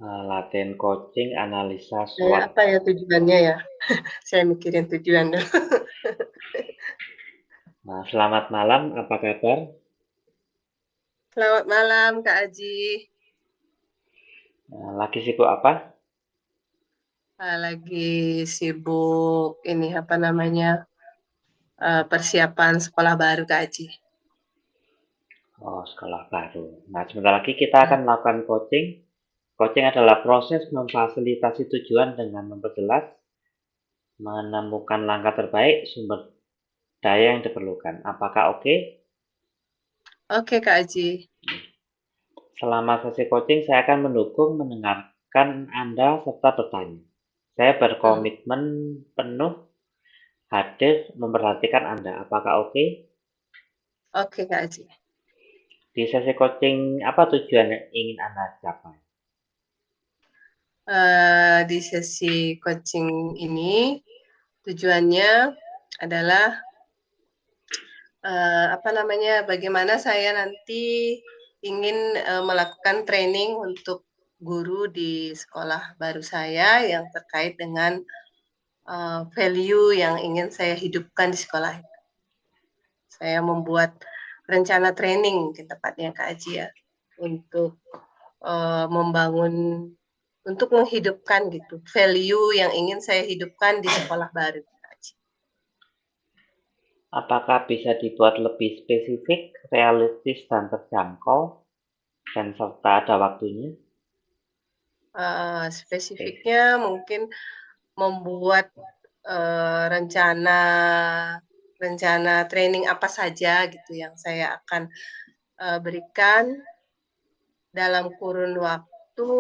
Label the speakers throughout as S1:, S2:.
S1: Latihan coaching, analisa SWOT.
S2: Apa ya tujuannya ya? Saya mikirin tujuan dulu.
S1: Nah, selamat malam, apa kabar?
S2: Selamat malam Kak Aji.
S1: Lagi sibuk apa?
S2: Lagi sibuk ini apa namanya persiapan sekolah baru Kak Aji.
S1: Oh, sekolah baru. Nah, sebentar lagi kita
S2: Ya.
S1: akan melakukan coaching. Coaching adalah proses memfasilitasi tujuan dengan memperjelas, menemukan langkah terbaik, sumber daya yang diperlukan. Apakah oke?
S2: Oke Kak Aji.
S1: Selama sesi coaching, saya akan mendukung, mendengarkan Anda, serta bertanya. Saya
S2: Hmm.
S1: berkomitmen penuh hadir memperhatikan Anda. Apakah oke?
S2: Oke Kak Aji.
S1: Di sesi coaching, apa tujuan yang ingin Anda capai?
S2: Di sesi coaching ini tujuannya adalah apa namanya bagaimana saya nanti ingin melakukan training untuk guru di sekolah baru saya yang terkait dengan value yang ingin saya hidupkan di sekolah. Saya membuat rencana training ke tepatnya Kak Aji ya untuk membangun untuk menghidupkan gitu value yang ingin saya hidupkan di sekolah baru Kak Aji.
S1: Apakah bisa dibuat lebih spesifik, realistis, dan terjangkau, dan serta ada waktunya?
S2: Spesifiknya mungkin membuat rencana rencana training apa saja gitu yang saya akan berikan dalam kurun waktu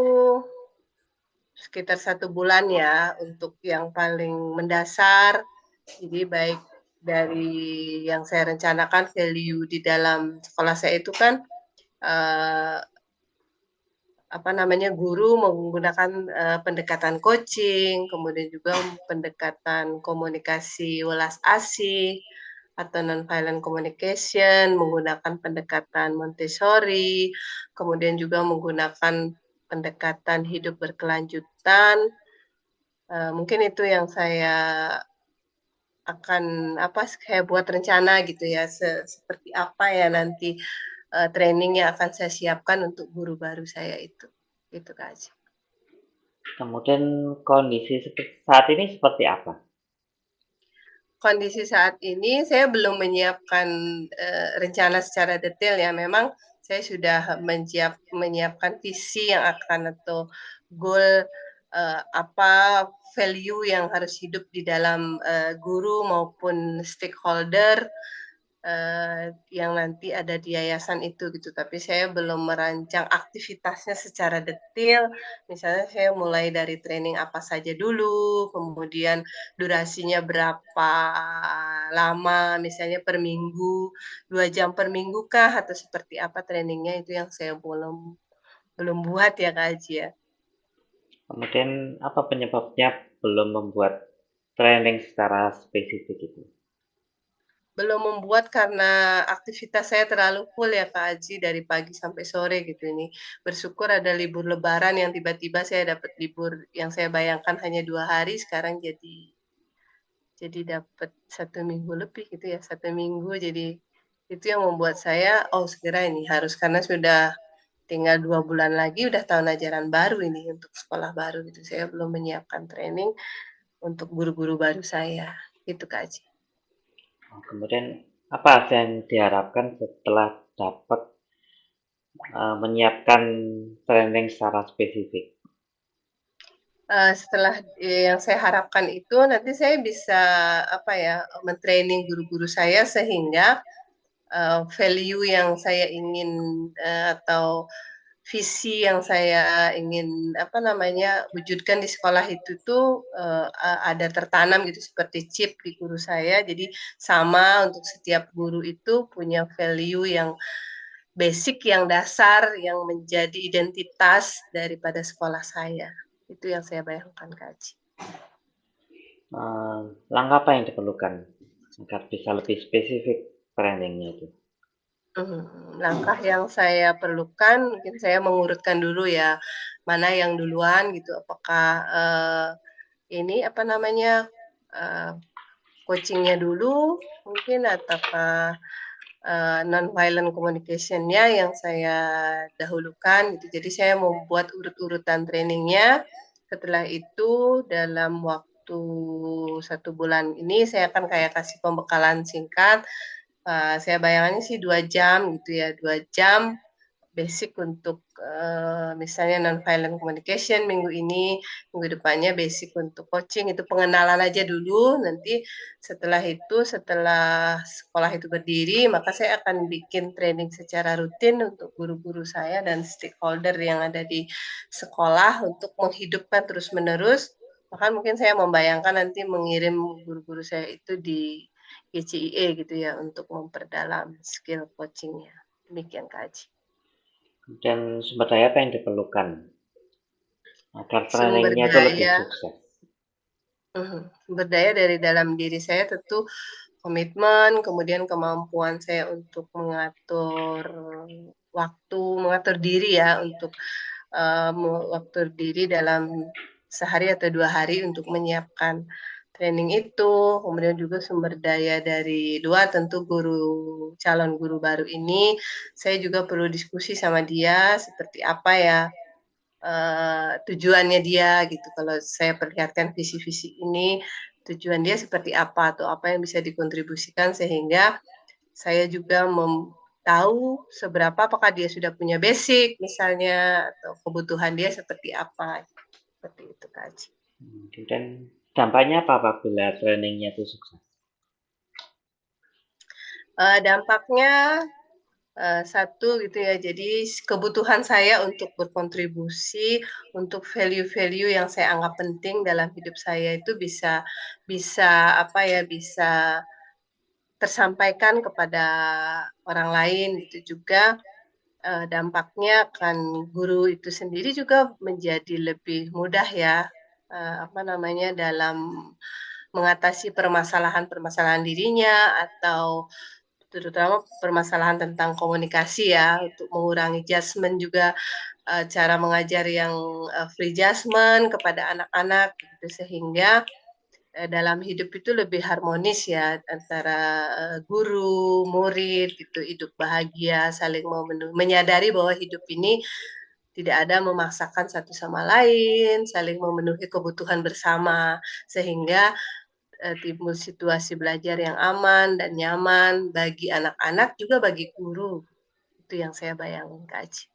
S2: sekitar 1 bulan ya untuk yang paling mendasar. Jadi baik dari yang saya rencanakan value di dalam sekolah saya itu kan eh, apa namanya guru menggunakan pendekatan coaching, kemudian juga pendekatan komunikasi welas asih atau non-violent communication, menggunakan pendekatan Montessori, kemudian juga menggunakan pendekatan hidup berkelanjutan. Mungkin itu yang saya akan apa saya buat rencana gitu ya, seperti apa ya nanti training yang akan saya siapkan untuk guru baru saya itu. Gitu Kak Aji.
S1: Kemudian kondisi saat ini seperti apa?
S2: Kondisi saat ini saya belum menyiapkan rencana secara detail ya. Memang saya sudah menyiapkan visi yang akan atau goal apa value yang harus hidup di dalam guru maupun stakeholder yang nanti ada di yayasan itu gitu. Tapi saya belum merancang aktivitasnya secara detail. Misalnya saya mulai dari training apa saja dulu, kemudian durasinya berapa lama, misalnya per minggu, 2 jam per minggu kah, atau seperti apa trainingnya itu yang saya belum belum buat ya Kak Haji ya.
S1: Kemudian apa penyebabnya belum membuat training secara spesifik itu?
S2: Belum membuat karena aktivitas saya terlalu full ya Kak Haji dari pagi sampai sore gitu ini. Bersyukur ada libur Lebaran yang tiba-tiba saya dapat libur yang saya bayangkan hanya 2 hari, sekarang jadi dapat 1 minggu lebih gitu ya, 1 minggu. Jadi itu yang membuat saya oh segera ini harus karena sudah tinggal 2 bulan lagi udah tahun ajaran baru ini untuk sekolah baru gitu. Saya belum menyiapkan training untuk guru-guru baru saya. Itu Kak Haji.
S1: Kemudian apa yang diharapkan setelah dapat menyiapkan training secara spesifik?
S2: Setelah yang saya harapkan itu nanti saya bisa apa ya mentraining guru-guru saya sehingga value yang saya ingin atau visi yang saya ingin apa namanya wujudkan di sekolah itu tuh ada tertanam gitu seperti chip di guru saya. Jadi sama untuk setiap guru itu punya value yang basic, yang dasar, yang menjadi identitas daripada sekolah saya. Itu yang saya bayangkan, Kak Aji.
S1: Langkah apa yang diperlukan agar bisa lebih spesifik trainingnya itu?
S2: Langkah yang saya perlukan mungkin saya mengurutkan dulu ya, mana yang duluan gitu, apakah, ini apa namanya, coaching-nya dulu mungkin ataukah, non-violent communication-nya yang saya dahulukan gitu. Jadi saya membuat urut-urutan trainingnya, setelah itu dalam waktu 1 bulan ini saya akan kayak kasih pembekalan singkat, saya bayangannya sih 2 jam gitu ya, 2 jam basic untuk, misalnya non-violent communication minggu ini, minggu depannya basic untuk coaching, itu pengenalan aja dulu, nanti setelah itu, setelah sekolah itu berdiri, maka saya akan bikin training secara rutin untuk guru-guru saya dan stakeholder yang ada di sekolah untuk menghidupkan terus-menerus. Bahkan mungkin saya membayangkan nanti mengirim guru-guru saya itu di GCIE gitu ya, untuk memperdalam skill coaching-nya. Demikian Kak Aji.
S1: Dan sumber daya apa yang diperlukan agar
S2: Sumber
S1: trainingnya itu lebih
S2: daya
S1: sukses?
S2: Sumber daya dari dalam diri saya tentu komitmen, kemudian kemampuan saya untuk mengatur diri ya, untuk, mengatur diri dalam sehari atau 2 hari untuk menyiapkan training itu, kemudian juga sumber daya dari luar, tentu calon guru baru ini, saya juga perlu diskusi sama dia seperti apa ya, tujuannya dia gitu. Kalau saya perlihatkan visi-visi ini, tujuan dia seperti apa atau apa yang bisa dikontribusikan sehingga saya juga tahu seberapa apakah dia sudah punya basic misalnya atau kebutuhan dia seperti apa, seperti itu Kak Aji.
S1: Dan dampaknya apa apabila trainingnya itu sukses?
S2: Dampaknya, satu gitu ya, jadi kebutuhan saya untuk berkontribusi, untuk value-value yang saya anggap penting dalam hidup saya itu bisa bisa apa ya, bisa tersampaikan kepada orang lain gitu juga, dampaknya akan guru itu sendiri juga menjadi lebih mudah ya, apa namanya, dalam mengatasi permasalahan-permasalahan dirinya atau terutama permasalahan tentang komunikasi ya, untuk mengurangi judgement juga, cara mengajar yang, free judgement kepada anak-anak gitu, sehingga dalam hidup itu lebih harmonis ya antara, guru, murid gitu, hidup bahagia, saling menyadari bahwa hidup ini tidak ada memaksakan satu sama lain, saling memenuhi kebutuhan bersama, sehingga, timbul situasi belajar yang aman dan nyaman bagi anak-anak, juga bagi guru. Itu yang saya bayangin, Kak Aji.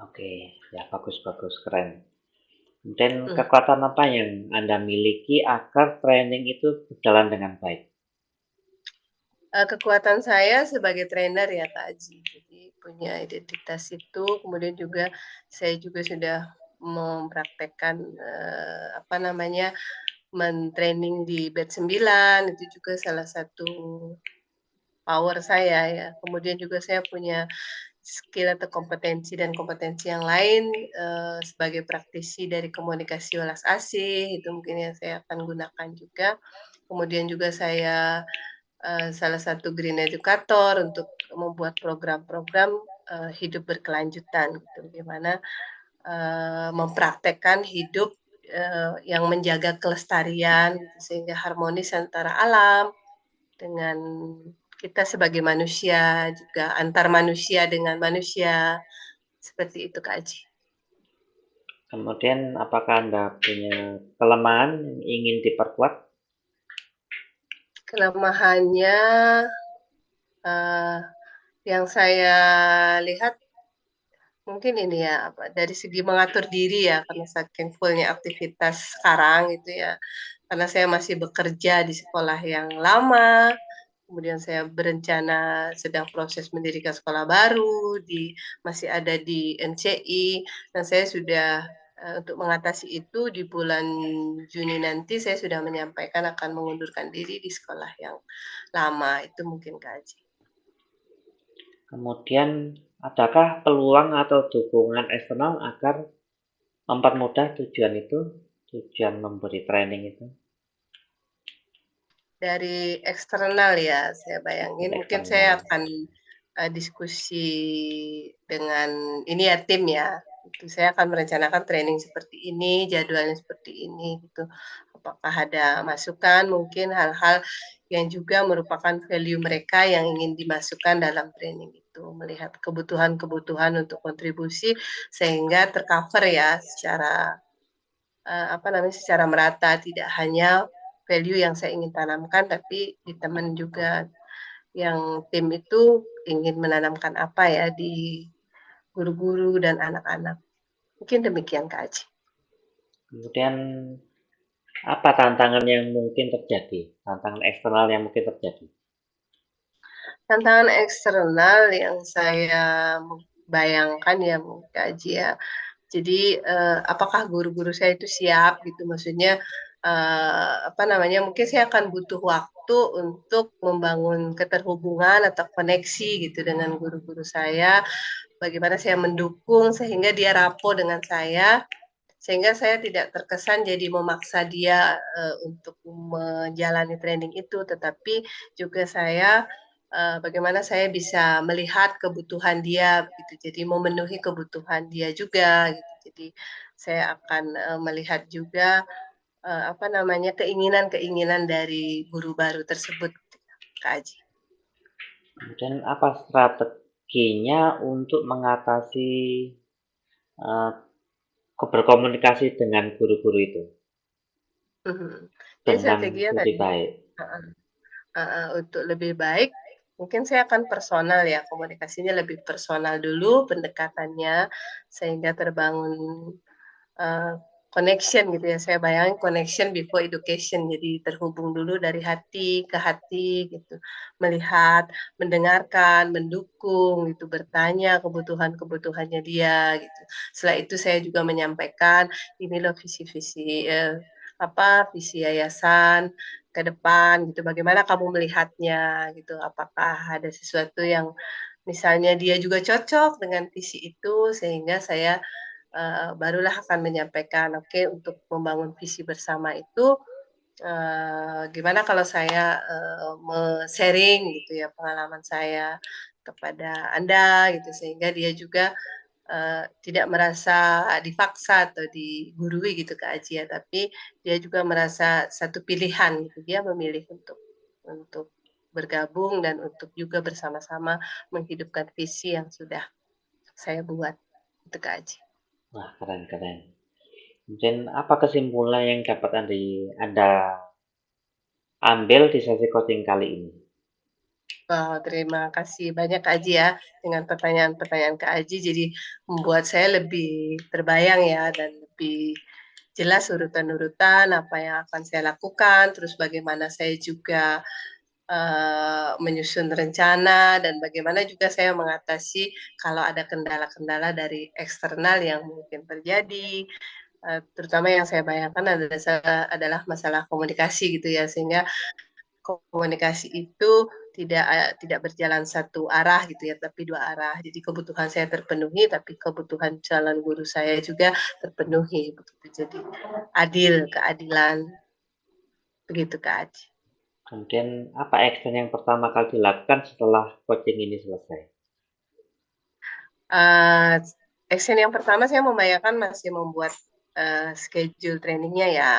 S1: Oke, ya bagus bagus, keren. Dan
S2: Mhm.
S1: kekuatan apa yang Anda miliki agar training itu berjalan dengan baik?
S2: Kekuatan saya sebagai trainer ya, Kak Aji. Jadi punya identitas itu, kemudian juga saya juga sudah mempraktekkan, apa namanya, men-training di batch 9, itu juga salah satu power saya ya. Kemudian juga saya punya skill atau kompetensi yang lain, sebagai praktisi dari komunikasi welas asih, itu mungkin yang saya akan gunakan juga. Kemudian juga saya salah satu green educator untuk membuat program-program, hidup berkelanjutan gitu, bagaimana, mempraktekkan hidup, yang menjaga kelestarian gitu, sehingga harmonis antara alam dengan kita sebagai manusia, juga antar manusia dengan manusia, seperti itu Kak Aji.
S1: Kemudian apakah Anda punya kelemahan yang ingin diperkuat?
S2: Kelemahannya, eee, yang saya lihat mungkin ini ya, apa, dari segi mengatur diri ya, karena saking full-nya aktivitas sekarang gitu ya, karena saya masih bekerja di sekolah yang lama, kemudian saya berencana sedang proses mendirikan sekolah baru, masih ada di NCI, dan saya sudah, untuk mengatasi itu di bulan Juni nanti saya sudah menyampaikan akan mengundurkan diri di sekolah yang lama, itu mungkin Kak Aji.
S1: Kemudian adakah peluang atau dukungan eksternal agar mempermudah tujuan memberi training itu?
S2: Dari eksternal ya, saya bayangin
S1: Dan
S2: mungkin saya
S1: eksternal.
S2: akan diskusi dengan ini ya tim ya, itu saya akan merencanakan training seperti ini, jadwalnya seperti ini gitu. Apakah ada masukan mungkin hal-hal yang juga merupakan value mereka yang ingin dimasukkan dalam training itu, melihat kebutuhan-kebutuhan untuk kontribusi sehingga tercover ya secara secara merata, tidak hanya value yang saya ingin tanamkan, tapi di teman juga yang tim itu ingin menanamkan apa ya di guru-guru dan anak-anak. Mungkin demikian Kak Aji.
S1: Kemudian apa tantangan yang mungkin terjadi? Tantangan eksternal yang mungkin terjadi?
S2: Tantangan eksternal yang saya bayangkan ya Kak Aji ya. Jadi apakah guru-guru saya itu siap gitu? Maksudnya mungkin saya akan butuh waktu untuk membangun keterhubungan atau koneksi gitu dengan guru-guru saya. Bagaimana saya mendukung sehingga dia rapo dengan saya, sehingga saya tidak terkesan jadi memaksa dia untuk menjalani training itu, tetapi juga saya bagaimana saya bisa melihat kebutuhan dia gitu, jadi memenuhi kebutuhan dia juga gitu. Jadi saya akan melihat juga keinginan-keinginan dari guru baru tersebut, Kak Aji.
S1: Kemudian apa strateginya untuk mengatasi uh, berkomunikasi dengan guru-guru itu
S2: Jadi
S1: dengan
S2: strateginya
S1: lebih
S2: tadi
S1: baik?
S2: untuk lebih baik, mungkin saya akan personal ya, komunikasinya lebih personal dulu pendekatannya, sehingga terbangun uh, connection gitu ya. Saya bayangin connection before education, jadi terhubung dulu dari hati ke hati gitu, melihat, mendengarkan, mendukung gitu, bertanya kebutuhan-kebutuhannya dia gitu. Setelah itu saya juga menyampaikan ini loh visi-visi visi yayasan ke depan gitu. Bagaimana kamu melihatnya gitu? Apakah ada sesuatu yang misalnya dia juga cocok dengan visi itu sehingga saya barulah akan menyampaikan, oke, untuk membangun visi bersama itu gimana kalau saya sharing gitu ya pengalaman saya kepada Anda gitu sehingga dia juga tidak merasa dipaksa atau digurui gitu Kak Aji ya, tapi dia juga merasa satu pilihan gitu, dia memilih untuk bergabung dan untuk juga bersama-sama menghidupkan visi yang sudah saya buat itu Kak Aji.
S1: Wah, keren-keren. Kemudian apa kesimpulan yang dapat Anda ambil di sesi coaching kali ini?
S2: Wow, terima kasih banyak Kak Aji ya dengan pertanyaan-pertanyaan Kak Aji jadi membuat saya lebih terbayang ya dan lebih jelas urutan-urutan apa yang akan saya lakukan, terus bagaimana saya juga menyusun rencana dan bagaimana juga saya mengatasi kalau ada kendala-kendala dari eksternal yang mungkin terjadi, terutama yang saya bayangkan adalah masalah komunikasi gitu ya, sehingga komunikasi itu tidak berjalan satu arah gitu ya, tapi dua arah. Jadi kebutuhan saya terpenuhi, tapi kebutuhan calon guru saya juga terpenuhi. Begitu. Jadi keadilan, begitu Kak Aji.
S1: Kemudian apa action yang pertama kali dilakukan setelah coaching ini selesai?
S2: Action yang pertama saya membayangkan masih membuat schedule trainingnya ya.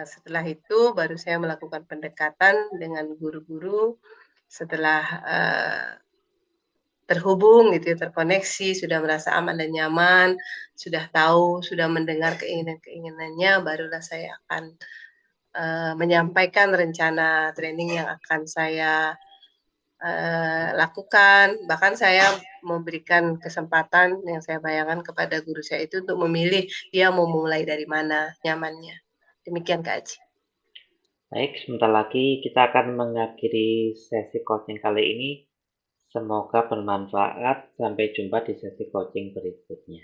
S2: Setelah itu baru saya melakukan pendekatan dengan guru-guru setelah terhubung gitu ya, terkoneksi, sudah merasa aman dan nyaman, sudah tahu, sudah mendengar keinginan-keinginannya, barulah saya akan menyampaikan rencana training yang akan saya lakukan. Bahkan saya memberikan kesempatan yang saya bayangkan kepada guru saya itu untuk memilih dia mau mulai dari mana nyamannya. Demikian Kak Aji.
S1: Baik, sebentar lagi kita akan mengakhiri sesi coaching kali ini. Semoga bermanfaat. Sampai jumpa di sesi coaching berikutnya.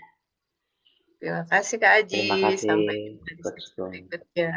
S2: Terima kasih Kak Aji.
S1: Terima kasih,
S2: Sampai jumpa di
S1: Coach
S2: sesi
S1: Gun.
S2: berikutnya.